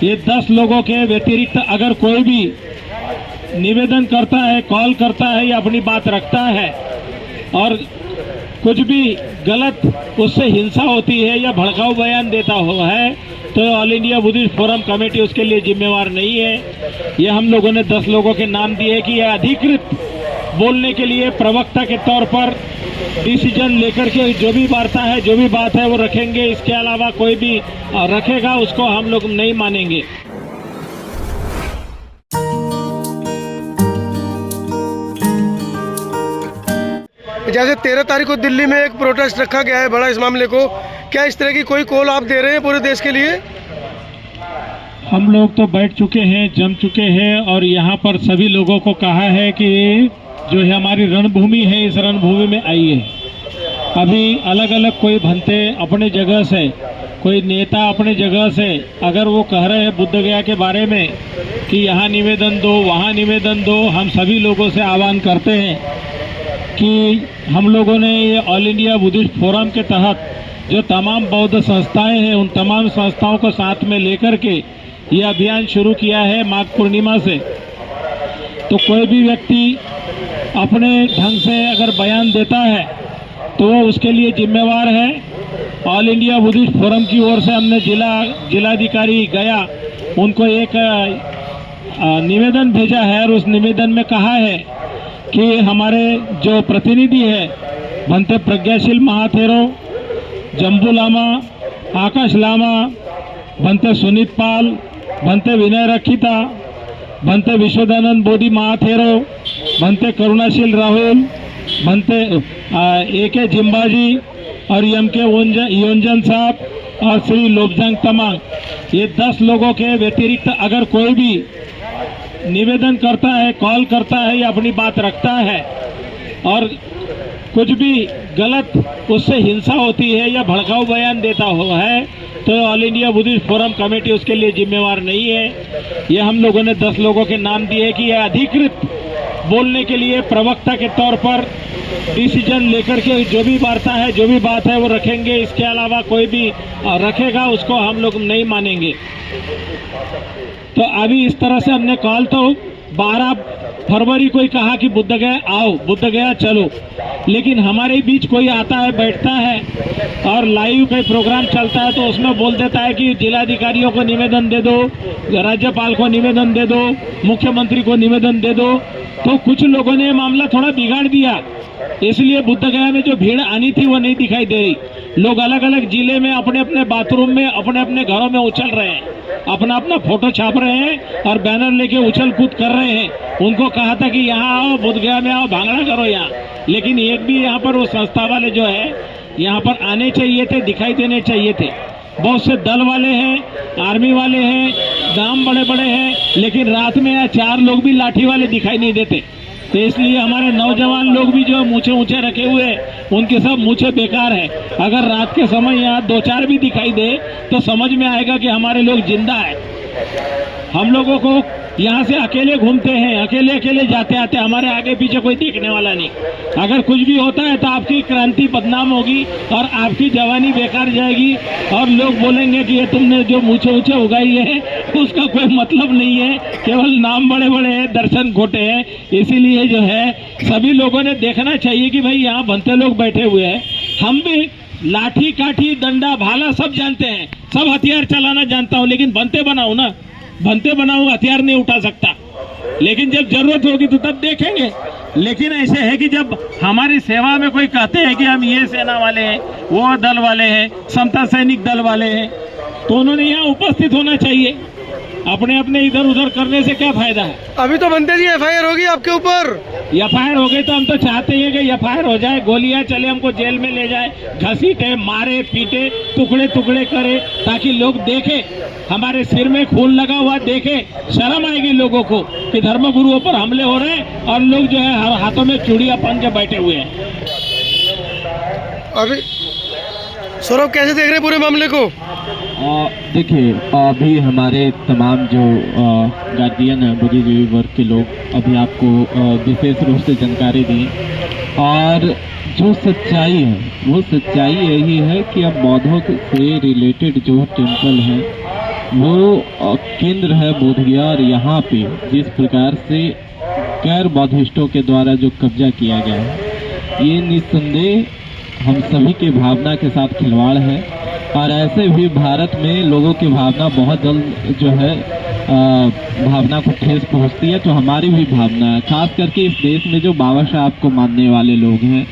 ये 10 लोगों के व्यतिरिक्त अगर कोई भी निवेदन करता है, कॉल करता है या अपनी बात रखता है और कुछ भी गलत उससे हिंसा होती है या भड़काऊ बयान देता हुआ है तो all India Buddhist forum committee उसके लिए जिम्मेवार नहीं है। ये हम लोगों ने 10 लोगों के नाम दिए कि यह अधिकृत बोलने के लिए प्रवक्ता के तौर पर डिसीजन लेकर के जो भी वार्ता है, जो भी बात है वो रखेंगे। इसके अलावा कोई भी रखेगा उसको हम लोग नहीं मानेंगे। जैसे 13 तारीख को दिल्ली में एक प्रोटेस्ट रखा गया है बड़ा इस मामले को, क्या इस तरह की कोई कॉल आप दे रहे हैं पूरे देश के लिए? हम लोग तो बैठ चुके हैं, जम चुके हैं और यहाँ पर सभी लोगों को कहा है कि जो है हमारी रणभूमि है, इस रणभूमि में आइए। अभी अलग अलग कोई भंते अपने जगह से, कोई नेता अपने जगह से अगर वो कह रहे हैं बुद्ध गया के बारे में कि यहाँ निवेदन दो, वहाँ निवेदन दो, हम सभी लोगों से आह्वान करते हैं कि हम लोगों ने ये ऑल इंडिया बुद्धिस्ट फोरम के तहत जो तमाम बौद्ध संस्थाएं हैं उन तमाम संस्थाओं को साथ में लेकर के ये अभियान शुरू किया है माघ पूर्णिमा से। तो कोई भी व्यक्ति अपने ढंग से अगर बयान देता है तो वो उसके लिए जिम्मेवार है। ऑल इंडिया बुद्धिस्ट फोरम की ओर से हमने जिलाधिकारी गया उनको एक निवेदन भेजा है और उस निवेदन में कहा है कि हमारे जो प्रतिनिधि है भंते प्रज्ञाशील महाथेरो, जम्बू लामा, आकाश लामा, भंते सुनीत पाल, भंते विनय रखिता, भंते विश्वदानंद बोधि महाथेरो, भंते करुणाशील राहुल, भंते AK जिम्बाजी और MK योंजन साहब और श्री लोबजांग तमांग, ये 10 लोगों के व्यतिरिक्त अगर कोई भी निवेदन करता है, कॉल करता है या अपनी बात रखता है और कुछ भी गलत उससे हिंसा होती है या भड़काऊ बयान देता हुआ है तो all India Buddhist forum committee उसके लिए जिम्मेवार नहीं है। ये हम लोगों ने 10 लोगों के नाम दिए कि यह अधिकृत बोलने के लिए प्रवक्ता के तौर पर डिसीजन लेकर के जो भी वार्ता है, जो भी बात है वो रखेंगे। इसके अलावा कोई भी रखेगा उसको हम लोग नहीं मानेंगे। तो अभी इस तरह से हमने कॉल तो 12 फरवरी को ही कहा कि बुद्ध गया आओ, बुद्ध गया चलो, लेकिन हमारे बीच कोई आता है, बैठता है और लाइव कोई प्रोग्राम चलता है तो उसमें बोल देता है कि जिलाधिकारियों को निवेदन दे दो, राज्यपाल को निवेदन दे दो, मुख्यमंत्री को निवेदन दे दो। तो कुछ लोगों ने मामला थोड़ा बिगाड़ दिया, इसलिए बुद्ध गया में जो भीड़ आनी थी वो नहीं दिखाई दे रही। लोग अलग अलग जिले में अपने अपने बाथरूम में, अपने अपने घरों में उछल रहे हैं, अपना अपना फोटो छाप रहे हैं और बैनर लेके उछल कूद कर रहे हैं। उनको कहा था कि यहाँ आओ, बुद्ध गया में आओ, भांगड़ा करो यहाँ, लेकिन एक भी यहाँ पर वो संस्था वाले जो है यहाँ पर आने चाहिए थे, दिखाई देने चाहिए थे। बहुत से दल वाले हैं, आर्मी वाले हैं, नाम बड़े बड़े हैं, लेकिन रात में यहाँ 4 लोग भी लाठी वाले दिखाई नहीं देते। तो इसलिए हमारे नौजवान लोग भी जो मूछे ऊंचे रखे हुए हैं उनके सब मूछे बेकार है। अगर रात के समय यहाँ 2-4 भी दिखाई दे तो समझ में आएगा कि हमारे लोग जिंदा है। हम लोगों को यहाँ से अकेले घूमते हैं, अकेले अकेले जाते आते, हमारे आगे पीछे कोई देखने वाला नहीं। अगर कुछ भी होता है तो आपकी क्रांति बदनाम होगी और आपकी जवानी बेकार जाएगी और लोग बोलेंगे कि ये तुमने जो मूछे ऊंचे उगाई है उसका कोई मतलब नहीं है, केवल नाम बड़े बड़े हैं, दर्शन खोटे हैं। इसीलिए जो है सभी लोगों ने देखना चाहिए कि भाई यहाँ भंते लोग बैठे हुए हैं। हम भी लाठी काठी डंडा भाला सब जानते हैं, सब हथियार चलाना जानता हूँ, लेकिन भंते बनाओ ना, भंते बनाओ, हथियार नहीं उठा सकता। लेकिन जब जरूरत होगी तो तब देखेंगे। लेकिन ऐसे है कि जब हमारी सेवा में कोई कहते हैं कि हम ये सेना वाले हैं, वो दल वाले हैं, समता सैनिक दल वाले हैं, तो उन्होंने यहाँ उपस्थित होना चाहिए। अपने अपने इधर उधर करने से क्या फायदा है? अभी तो बनते जी FIR होगी आपके ऊपर। FIR हो गई तो हम तो चाहते हैं कि FIR हो जाए, गोलियां चले, हमको जेल में ले जाए, घसीटे, मारे, पीटे, टुकड़े टुकड़े करे, ताकि लोग देखे, हमारे सिर में खून लगा हुआ देखे, शर्म आएगी लोगों को कि धर्मगुरुओं पर हमले हो रहे हैं और लोग जो है हाथों में चूड़ियां पहन के बैठे हुए हैं। अभी सौरभ कैसे देख रहे हैं पूरे मामले को? देखिए, अभी हमारे तमाम जो गार्जियन हैं, बुद्धिजीवी वर्ग के लोग अभी आपको विशेष रूप से जानकारी दी और जो सच्चाई है वो सच्चाई यही है कि अब बौद्धों से रिलेटेड जो टेम्पल हैं वो केंद्र है बोधगया, और यहाँ पे जिस प्रकार से गैर बौद्धिस्टों के द्वारा जो कब्जा किया गया है, ये निस्संदेह हम सभी के भावना के साथ खिलवाड़ है। और ऐसे भी भारत में लोगों की भावना बहुत जल्द जो है भावना को ठेस पहुंचती है। तो हमारी भी भावना है, खास करके इस देश में जो बाबा साहब को मानने वाले लोग हैं,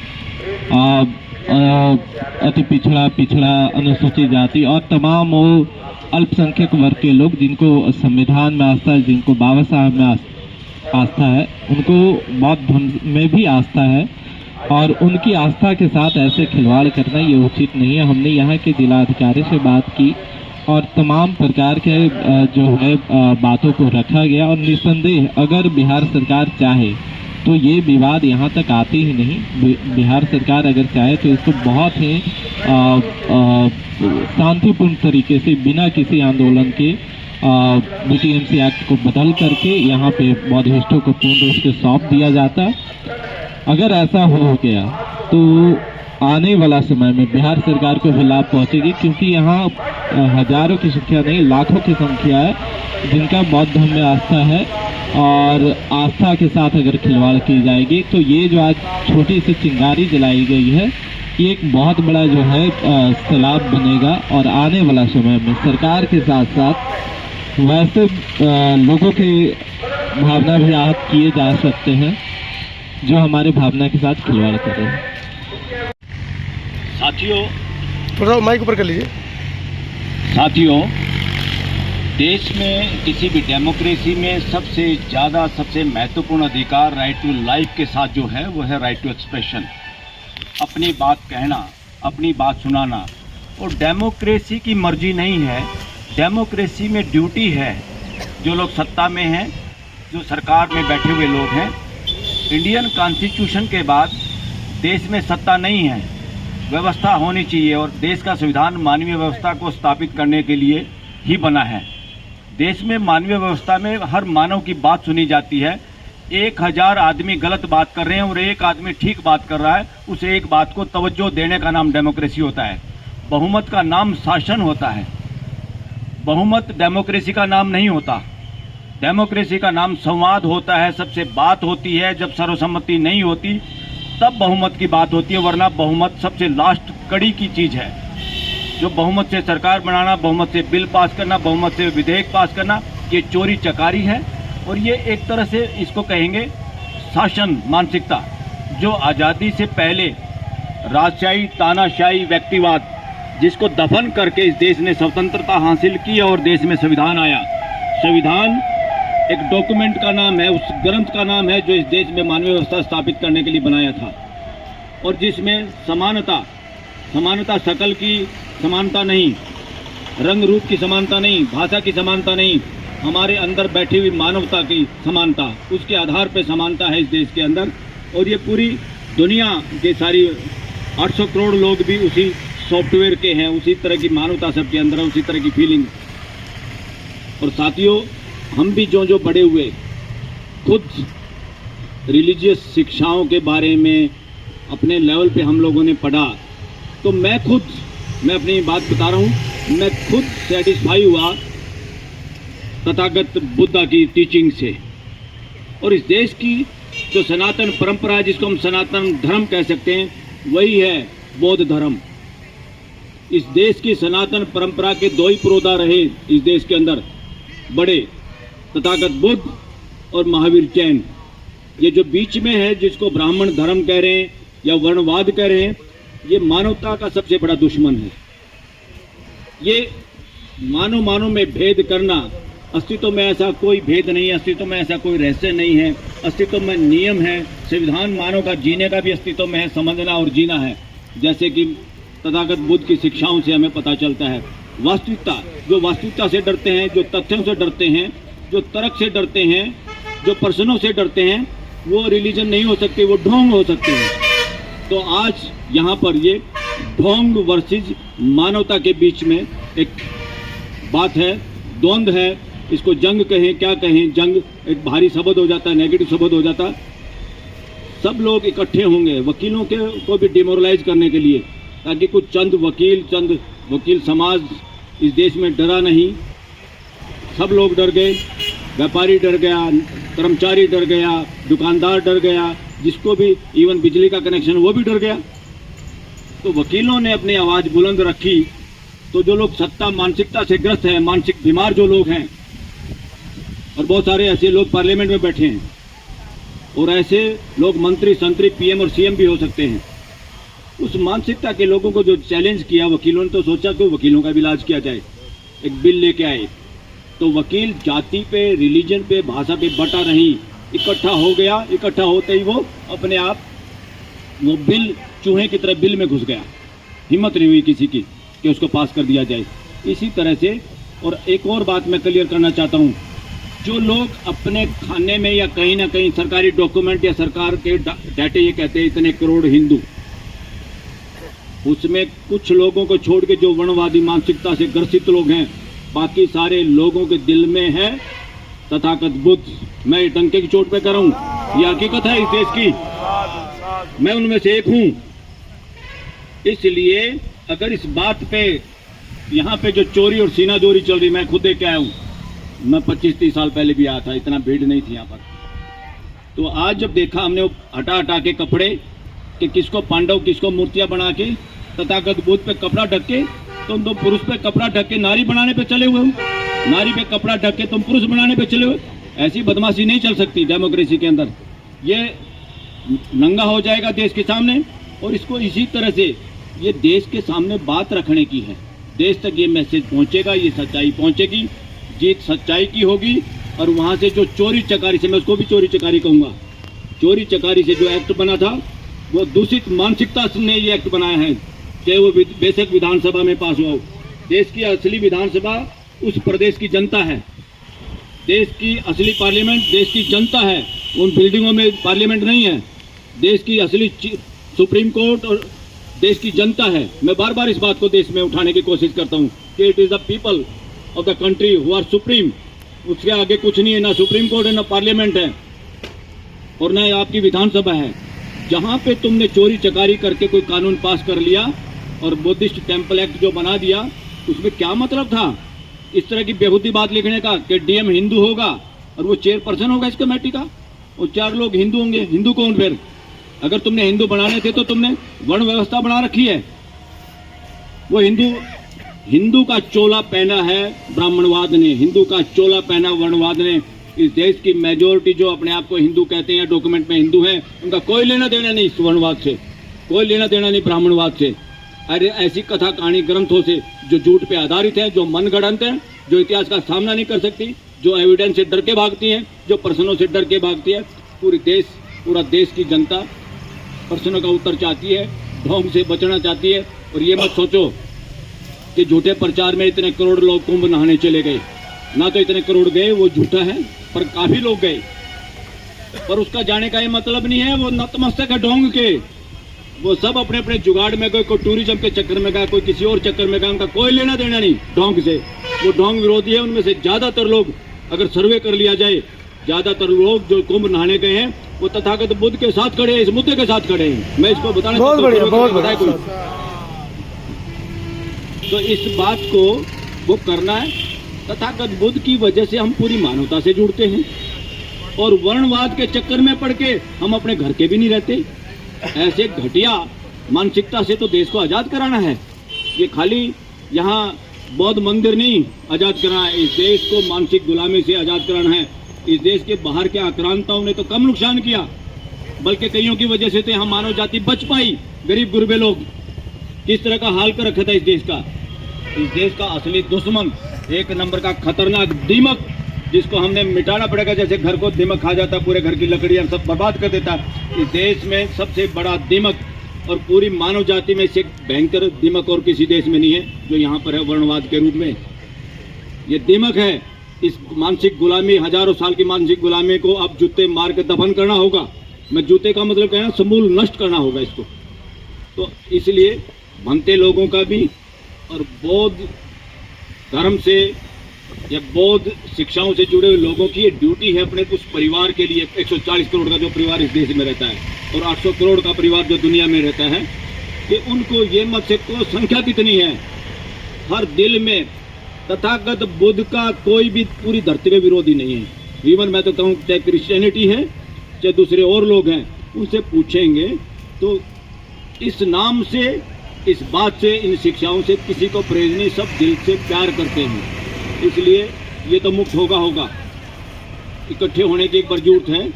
अति पिछड़ा अनुसूचित जाति और तमाम वो अल्पसंख्यक वर्ग के लोग जिनको संविधान में आस्था है, जिनको बाबा साहब में आस्था है, उनको बौद्ध धर्म में भी आस्था है, और उनकी आस्था के साथ ऐसे खिलवाड़ करना ये उचित नहीं है। हमने यहाँ के जिलाधिकारी से बात की और तमाम प्रकार के जो है बातों को रखा गया, और निस्संदेह अगर बिहार सरकार चाहे तो ये विवाद यहाँ तक आते ही नहीं। बिहार सरकार अगर चाहे तो इसको बहुत ही शांतिपूर्ण तरीके से बिना किसी आंदोलन के BTMC एक्ट को बदल करके यहाँ पे बौद्धिस्टों को पूर्ण रूप से सौंप दिया जाता। अगर ऐसा हो गया तो आने वाला समय में बिहार सरकार को भी लाभ पहुंचेगी, क्योंकि यहाँ हजारों की संख्या नहीं लाखों की संख्या है जिनका बौद्ध धर्म में आस्था है, और आस्था के साथ अगर खिलवाड़ की जाएगी तो ये जो आज छोटी सी चिंगारी जलाई गई है, ये एक बहुत बड़ा जो है सैलाब बनेगा। और आने वाला समय में सरकार के साथ साथ वैसे लोगों के भावना भी आहत किए जा सकते हैं जो हमारे भावना के साथ खिलवाड़ कर रहे हैं। थोड़ा माइक ऊपर कर लीजिए। साथियों, देश में किसी भी डेमोक्रेसी में सबसे ज़्यादा सबसे महत्वपूर्ण अधिकार राइट टू लाइफ के साथ जो है वो है राइट टू एक्सप्रेशन, अपनी बात कहना, अपनी बात सुनाना। और डेमोक्रेसी की मर्जी नहीं है, डेमोक्रेसी में ड्यूटी है। जो लोग सत्ता में हैं, जो सरकार में बैठे हुए लोग हैं, इंडियन कॉन्स्टिट्यूशन के बाद देश में सत्ता नहीं है, व्यवस्था होनी चाहिए। और देश का संविधान मानवीय व्यवस्था को स्थापित करने के लिए ही बना है। देश में मानवीय व्यवस्था में हर मानव की बात सुनी जाती है। 1000 आदमी गलत बात कर रहे हैं और एक आदमी ठीक बात कर रहा है, उस एक बात को तवज्जो देने का नाम डेमोक्रेसी होता है। बहुमत का नाम शासन होता है, बहुमत डेमोक्रेसी का नाम नहीं होता। डेमोक्रेसी का नाम संवाद होता है, सबसे बात होती है। जब सर्वसम्मति नहीं होती तब बहुमत की बात होती है, वरना बहुमत सबसे लास्ट कड़ी की चीज़ है। जो बहुमत से सरकार बनाना, बहुमत से बिल पास करना, बहुमत से विधेयक पास करना, ये चोरी चकारी है। और ये एक तरह से इसको कहेंगे शासन मानसिकता, जो आज़ादी से पहले राजशाही, तानाशाही, व्यक्तिवाद, जिसको दफन करके इस देश ने स्वतंत्रता हासिल की और देश में संविधान आया। संविधान एक डॉक्यूमेंट का नाम है, उस ग्रंथ का नाम है जो इस देश में मानवीय व्यवस्था स्थापित करने के लिए बनाया था, और जिसमें समानता शकल की समानता नहीं, रंग रूप की समानता नहीं, भाषा की समानता नहीं, हमारे अंदर बैठी हुई मानवता की समानता, उसके आधार पर समानता है इस देश के अंदर। और ये पूरी दुनिया के सारी 800 करोड़ लोग भी उसी सॉफ्टवेयर के हैं, उसी तरह की मानवता सबके अंदर है, उसी तरह की फीलिंग। और साथियों, हम भी जो बड़े हुए, खुद रिलीजियस शिक्षाओं के बारे में अपने लेवल पे हम लोगों ने पढ़ा, तो मैं अपनी बात बता रहा हूँ, मैं खुद सेटिस्फाई हुआ तथागत बुद्धा की टीचिंग से। और इस देश की जो सनातन परंपरा है, जिसको हम सनातन धर्म कह सकते हैं, वही है बौद्ध धर्म। इस देश की सनातन परंपरा के 2 ही पुरोधा रहे इस देश के अंदर बड़े, तथागत बुद्ध और महावीर जैन। ये जो बीच में है, जिसको ब्राह्मण धर्म कह रहे हैं या वर्णवाद कह रहे हैं, ये मानवता का सबसे बड़ा दुश्मन है। ये मानव में भेद करना, अस्तित्व में ऐसा कोई भेद नहीं है, अस्तित्व में ऐसा कोई रहस्य नहीं है, अस्तित्व में नियम है। संविधान मानव का जीने का भी अस्तित्व में है, समझना और जीना है, जैसे कि तथागत बुद्ध की शिक्षाओं से हमें पता चलता है। वास्तविकता, जो वास्तविकता से डरते हैं, जो तथ्यों से डरते हैं, जो तर्क से डरते हैं, जो प्रश्नों से डरते हैं, वो रिलीजन नहीं हो सकते, वो ढोंग हो सकते हैं। तो आज यहाँ पर ये ढोंग वर्सेस मानवता के बीच में एक बात है, द्वंद्व है। इसको जंग कहें, क्या कहें, जंग एक भारी शब्द हो जाता है, नेगेटिव शब्द हो जाता है। सब लोग इकट्ठे होंगे वकीलों को भी डिमोरलाइज करने के लिए, ताकि कुछ चंद वकील समाज इस देश में डरा नहीं, सब लोग डर गए, व्यापारी डर गया, कर्मचारी डर गया, दुकानदार डर गया, जिसको भी इवन बिजली का कनेक्शन वो भी डर गया। तो वकीलों ने अपनी आवाज़ बुलंद रखी। तो जो लोग सत्ता मानसिकता से ग्रस्त हैं, मानसिक बीमार जो लोग हैं, और बहुत सारे ऐसे लोग पार्लियामेंट में बैठे हैं, और ऐसे लोग मंत्री संतरी पीएम और सीएम भी हो सकते हैं, उस मानसिकता के लोगों को जो चैलेंज किया वकीलों ने, तो सोचा कि वकीलों का भी इलाज किया जाए, एक बिल लेके आए। तो वकील जाति पे, रिलीजन पे, भाषा पे बटा नहीं, इकट्ठा हो गया। इकट्ठा होते ही वो अपने आप वो बिल चूहे की तरह बिल में घुस गया। हिम्मत नहीं हुई किसी की कि उसको पास कर दिया जाए। इसी तरह से, और एक और बात मैं क्लियर करना चाहता हूँ, जो लोग अपने खाने में या कहीं ना कहीं सरकारी डॉक्यूमेंट या सरकार के डाटे ये कहते हैं इतने करोड़ हिंदू, उसमें कुछ लोगों को छोड़ के जो वर्णवादी मानसिकता से ग्रसित लोग हैं, बाकी सारे लोगों के दिल में है तथागत बुद्ध। मैं डंके की चोट पे कर रहा हूँ, ये हकीकत है इस देश की, मैं उनमें से एक हूँ। इसलिए अगर इस बात पे, यहाँ पे जो चोरी और सीनाजोरी चल रही, मैं खुद देख के आया हूँ, मैं 25-30 साल पहले भी आया था, इतना भीड़ नहीं थी यहाँ पर। तो आज जब देखा हमने वो हटा हटा के कपड़े कि किसको पांडव, किसको मूर्तियां बना के तथागत बुद्ध पे कपड़ा ढक के, तुम तो पुरुष पे कपड़ा ढक के नारी बनाने पे चले हुए हो, नारी पे कपड़ा ढक के तुम पुरुष बनाने पे चले हुए। ऐसी बदमाशी नहीं चल सकती डेमोक्रेसी के अंदर। ये नंगा हो जाएगा देश के सामने, और इसको इसी तरह से ये देश के सामने बात रखने की है। देश तक ये मैसेज पहुंचेगा, ये सच्चाई पहुंचेगी, जीत सच्चाई की होगी। और वहाँ से जो चोरी चकारी से, मैं उसको भी चोरी चकारी कहूँगा, चोरी चकारी से जो एक्ट बना था, वो दूषित मानसिकता ने ये एक्ट बनाया है, चाहे वो बेशक विधानसभा में पास हुआ हो। देश की असली विधानसभा उस प्रदेश की जनता है, देश की असली पार्लियामेंट देश की जनता है, उन बिल्डिंगों में पार्लियामेंट नहीं है। देश की असली सुप्रीम कोर्ट और देश की जनता है। मैं बार बार इस बात को देश में उठाने की कोशिश करता हूँ कि it is the people of the country who are supreme. उसके आगे कुछ नहीं है, ना सुप्रीम कोर्ट है, ना पार्लियामेंट है, और ना आपकी विधानसभा है। जहाँ पे तुमने चोरी चकारी करके कोई कानून पास कर लिया और बुद्धिस्ट टेम्पल एक्ट जो बना दिया, उसमें क्या मतलब था इस तरह की बेहूदी बात लिखने का कि डीएम हिंदू होगा और वो चेयरपर्सन होगा इस कमेटी का, और 4 लोग हिंदू होंगे। हिंदू कौन फिर? अगर तुमने हिंदू बनाने थे तो तुमने वर्ण व्यवस्था बना रखी है। वो हिंदू का चोला पहना है ब्राह्मणवाद ने, हिंदू का चोला पहना वर्णवाद ने। इस देश की मेजोरिटी जो अपने आप को हिंदू कहते हैं, डॉक्यूमेंट में हिंदू हैं, उनका कोई लेना देना नहीं इस वर्णवाद से, कोई लेना देना नहीं ब्राह्मणवाद से। अरे ऐसी कथा कहानी ग्रंथों से जो झूठ पे आधारित है, जो मनगढ़ंत है, जो इतिहास का सामना नहीं कर सकती, जो एविडेंस से डर के भागती हैं, जो प्रश्नों से डर के भागती है। पूरा देश की जनता प्रश्नों का उत्तर चाहती है, ढोंग से बचना चाहती है। और ये मत सोचो कि झूठे प्रचार में इतने करोड़ लोग कुंभ नहाने चले गए, ना तो इतने करोड़ गए, वो झूठा है, पर काफी लोग गए। पर उसका जाने का ये मतलब नहीं है वो नतमस्तक है ढोंग के। वो सब अपने अपने जुगाड़ में गए, कोई टूरिज्म के चक्कर में गया, कोई किसी और चक्कर में गया, उनका कोई लेना देना नहीं ढोंग से। वो ढोंग विरोधी है। उनमें से ज्यादातर लोग, अगर सर्वे कर लिया जाए, ज्यादातर लोग जो कुंभ नहाने गए हैं वो तथागत बुद्ध के साथ खड़े हैं, इस मुद्दे के साथ खड़े हैं। मैं इसको बताना बहुत बढ़िया, बहुत बढ़िया। तो इस बात को वो करना है। तथागत बुद्ध की वजह से हम पूरी मानवता से जुड़ते हैं, और वर्णवाद के चक्कर में पड़ के हम अपने घर के भी नहीं रहते। ऐसे घटिया मानसिकता से तो देश को आज़ाद कराना है। ये खाली यहाँ बौद्ध मंदिर नहीं आज़ाद कराना है, इस देश को मानसिक गुलामी से आज़ाद कराना है। इस देश के बाहर के आक्रांताओं ने तो कम नुकसान किया, बल्कि कईयों की वजह से तो हम मानव जाति बच पाई। गरीब गुरबे लोग किस तरह का हाल कर रखा था इस देश का। इस देश का असली दुश्मन, एक नंबर का खतरनाक दीमक, जिसको हमने मिटाना पड़ेगा। जैसे घर को दीमक खा जाता, पूरे घर की लकड़ियां सब बर्बाद कर देता। इस देश में सबसे बड़ा दीमक, और पूरी मानव जाति में से भयंकर दीमक और किसी देश में नहीं है जो यहाँ पर है, वर्णवाद के रूप में। ये दीमक है। इस मानसिक गुलामी, हजारों साल की मानसिक गुलामी को अब जूते मार के दफन करना होगा। मैं जूते का मतलब कहना, समूल नष्ट करना होगा इसको। तो इसलिए भंते लोगों का भी और बौद्ध धर्म से या बौद्ध शिक्षाओं से जुड़े हुए लोगों की ये ड्यूटी है अपने उस परिवार के लिए, 140 करोड़ का जो परिवार इस देश में रहता है और 800 करोड़ का परिवार जो दुनिया में रहता है, कि उनको ये मत से को संख्या कितनी है, हर दिल में तथागत बुद्ध का कोई भी पूरी धरती में विरोधी नहीं है। इवन मैं तो कहूँ चाहे क्रिश्चियनिटी है चाहे दूसरे और लोग हैं, उनसे पूछेंगे तो इस नाम से, इस बात से, इन शिक्षाओं से किसी को प्रेज नहीं, सब दिल से प्यार करते हैं। इसलिए ये तो मुक्त होगा। इकट्ठे होने की एक बार जरूरत है।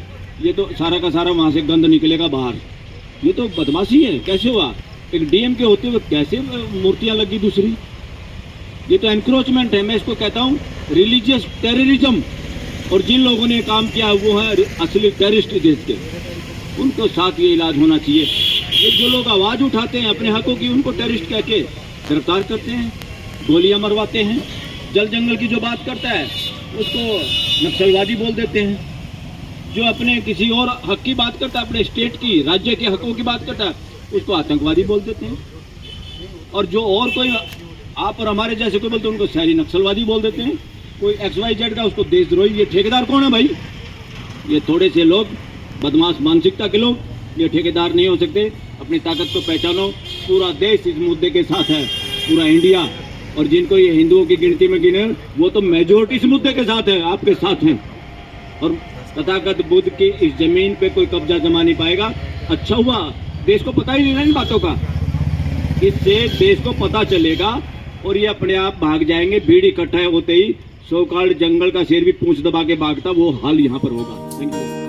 ये तो सारा का सारा वहाँ से गंद निकलेगा बाहर। ये तो बदमाशी है। कैसे हुआ? एक डीएम के होते हुए कैसे मूर्तियाँ लगी दूसरी? ये तो एनक्रोचमेंट है। मैं इसको कहता हूँ रिलीजियस टेररिज्म। और जिन लोगों ने काम किया वो है असली टेररिस्ट देश के, उनको साथ ये इलाज होना चाहिए। ये जो लोग आवाज़ उठाते हैं अपने हकों की, उनको टेररिस्ट कह के गिरफ्तार करते हैं, गोलियां मरवाते हैं। जल जंगल की जो बात करता है उसको नक्सलवादी बोल देते हैं। जो अपने किसी और हक की बात करता है, अपने स्टेट की, राज्य के हकों की बात करता है, उसको आतंकवादी बोल देते हैं। और जो और कोई आप और हमारे जैसे कोई बोलते हैं उनको शहरी नक्सलवादी बोल देते हैं। कोई XYZ का उसको देशद्रोही। ये ठेकेदार कौन है भाई? ये थोड़े से लोग बदमाश मानसिकता के लोग, ये ठेकेदार नहीं हो सकते। अपनी ताकत को पहचानो। पूरा देश इस मुद्दे के साथ है, पूरा इंडिया। और जिनको ये हिंदुओं की गिनती में गिने, वो तो मेजोरिटी इस मुद्दे के साथ है, आपके साथ हैं। और तथागत बुद्ध की इस जमीन पे कोई कब्जा जमा नहीं पाएगा। अच्छा हुआ देश को पता ही नहीं ना इन बातों का। इससे देश को पता चलेगा और ये अपने आप भाग जाएंगे। भीड़ इकट्ठा होते ही सो कॉल्ड जंगल का शेर भी पूंछ दबा के भागता, वो हाल यहाँ पर होगा। Thank you.